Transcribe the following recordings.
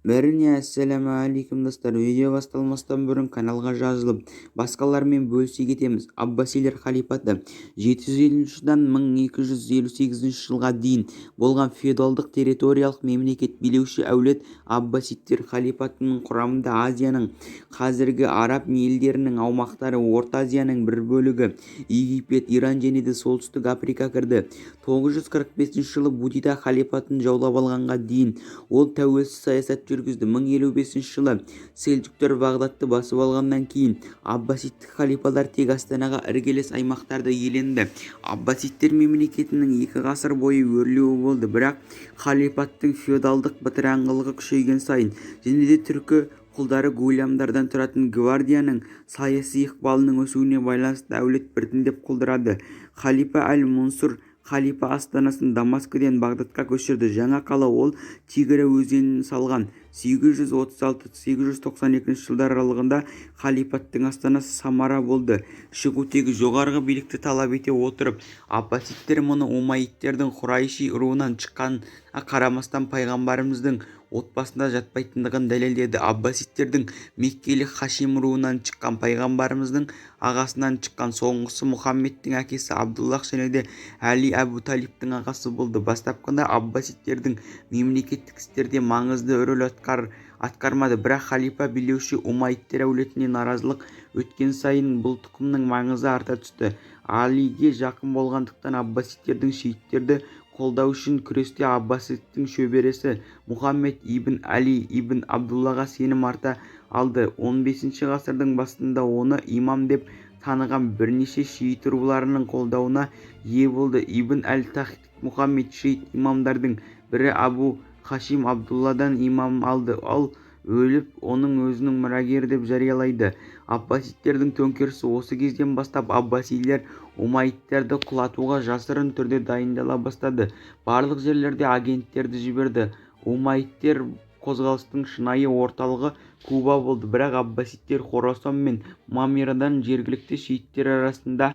Бәріне әссәләму алейкум достар. Видео басталмастан бұрын каналға жазылып, басқалармен бөлісе кетеміз. Аббасилер халифаты 750 жылдан 1258 жылға дейін болған феодалдық территориялық мемлекет. Билеуші әулет Аббасидтер халифатының құрамында Азияның қазіргі араб елдерінің аумақтары, Орта Азияның бір бөлігі, Египет, Иран және де Солтүстік Африка кірді. 945 жылы Будида халифатын жаулап алғанға дейін ол тәуелсіз саясат жүргізді. 1055 жылы селджуктар Бағдатты басып алғаннан кейін аббасидтік халифалар тек астанаға іргелес аймақтарды иеленді. Аббасидтер мемлекетінің 2 ғасыр бойы өрлеуі болды, бірақ халифаттың феодалдық бытыраңқылығы күшейген сайын және де түркі құлдары гулямдардан тұратын гвардияның саяси ықпалының өсуіне байланысты әулет біртіндеп құлдырады. Халифа әл-Мансұр халифа астанасын Дамаскіден Бағдатқа көшірді. Жаңа қала ол Тигра өзенін салған. 836-892 жылдар аралығында халифаттың астанасы Самара болды. Шығу тегі жоғарғы билікті талап ете отырып, аббасидтер мұны умайидтердің Құрайши руынан шыққанына қарамастан пайғамбарымыздың отбасында жатпайтындығын дәлелдеді. Аббасидтердің Меккелік Хашим руынан шыққан, пайғамбарымыздың ағасынан шыққан, соңғысы Мұхаммедтің әкесі Абдуллах және де Әли Әбу Талиптің ағасы болды. Бастапқында аббасидтердің мемлекеттік істерде маңызды рөл атқармады, бірақ халифа билеуші умайидтер әулетіне наразылық өткен сайын бұл тұқымның маңызы арта түсті. Алиге жақын болғандықтан аббасидтердің шииттерді қолдау үшін күресте аббасидтің шөбересі Мұхаммед ибн Али ибн Абдуллаға сенім арта алды. 15 ғасырдың басында оны имам деп таныған бірнеше шиит руларының қолдауына ие болды. Ибн әл-Тахтик Мұхаммед шиит имамдардың бірі Абу Хашим Абдулладан имам алды. Ал өліп, оның өзінің мұрагері деп жариялайды. Аббасидтердің төңкерісі осы кезден бастап аббасилер умайидтерді құлатуға жасырын түрде дайындала бастады. Барлық жерлерде агенттерді жіберді. Умайидтер қозғалыстың шынайы орталығы Куба болды, бірақ аббасидтер Хорасан мен Мамирадан жергілікті шииттер арасында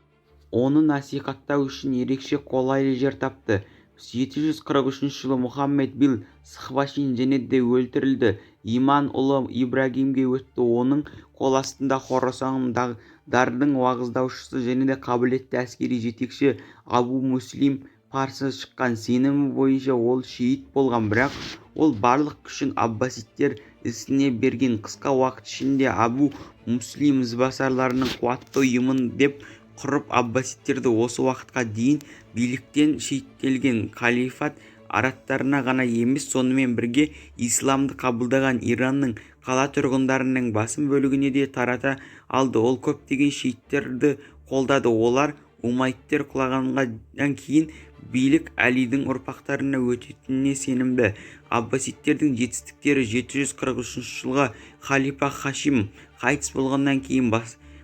оны насихаттау үшін ерекше қолайлы жер тапты. 743 жылы Мұхаммед бил Сахвашин және де өлтірілді. Иман ұлы Ибрагимге өтті. Оның қол астында Хорасандардың уағыздаушысы және де қабілетті әскери жетекші Абу Муслим парсы шыққан. Сенімі бойынша ол шиит болған, бірақ ол барлық күшін аббасидтер ісіне берген. Қысқа уақыт ішінде Абу Муслим ізбасарларының қуатты ұйымын деп құрып, аббасидтерді осы уақытқа дейін биліктен шеттетілген халифат араттарына ғана емес, сонымен бірге исламды қабылдаған Иранның қала тұрғындарының басым бөлігіне де тарата алды. Ол көптеген шииттерді қолдады. Олар умайидтер құлағаннан кейін билік Әлидің ұрпақтарына өтетініне сенімді. Аббасидтердің жетістіктері 743 жылға халифа Хашим қайтыс болғаннан кейін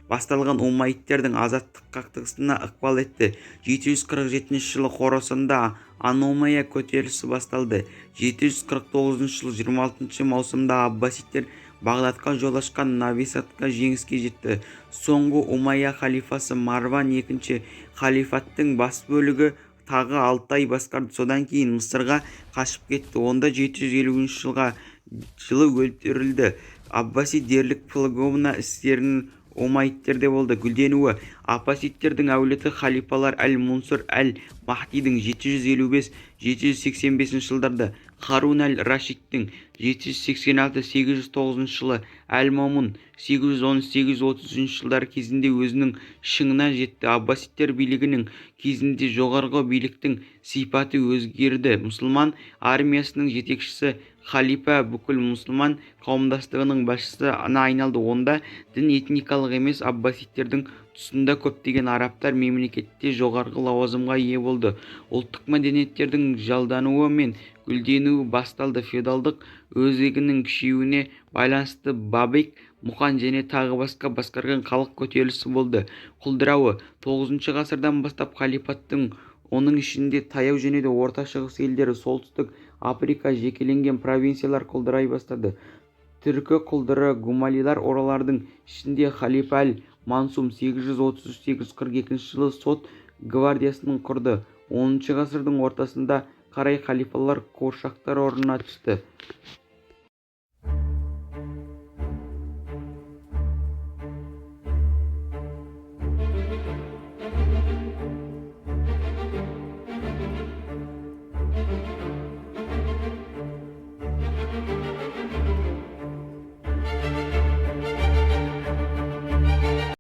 басталған умайидтердің азаттық қақтығысына ықпал етті. 747 жылы Хорасанда Аномая көтерілісі басталды. 749 жылы 26 маусымда аббасидтер Бағдатқа жол ашқан, Нависатқа жеңіске жетті. Соңғы умайя халифасы Марван екінші халифаттың бас бөлігі тағы 6 ай басқарды. Содан кейін Мысырға қашып кетті. Онда 750 жылы өлтірілді. Аббасид дерлік полигона істерінің умайидтерде болды. Гүлденуі аббасидтердің әулеті халифалар әл-Мансұр әл-Махдидің 755-785 жылдарда, Харун әл-Рашидтің 786-809 жылы, әл-Мамун 810-830 жылдар кезінде өзінің шыңына жетті. Аббасидтер билігінің кезінде жоғарғы биліктің сипаты өзгерді. Мұсылман армиясының жетекшісі халифа бүкіл мұсылман қауымдастығының басшысына айналды. Онда дін этникалық емес, аббасидтердің тұсында көптеген арабтар мемлекетте жоғарғы лауазымға ие болды. Ұлттық мәдениеттердің жалдануы мен гүлденуі басталды. Феодалдық өзегінің күшеюіне байланысты Бабек, Мұқан және тағы басқа басқарған халық көтерілісі болды. Құлдырауы 9 ғасырдан бастап халифаттың, оның ішінде таяу және де орта шығыс елдері, солтүстік Африка, жекеленген провинциялар құлдырай бастады. Түркі құлдыры гумалилар оралардың ішінде халифа әл-Мансум 833-842 жылы сот гвардиясының құрды. 10 ғасырдың ортасында қарай халифалар қуыршақтар орнына түсті.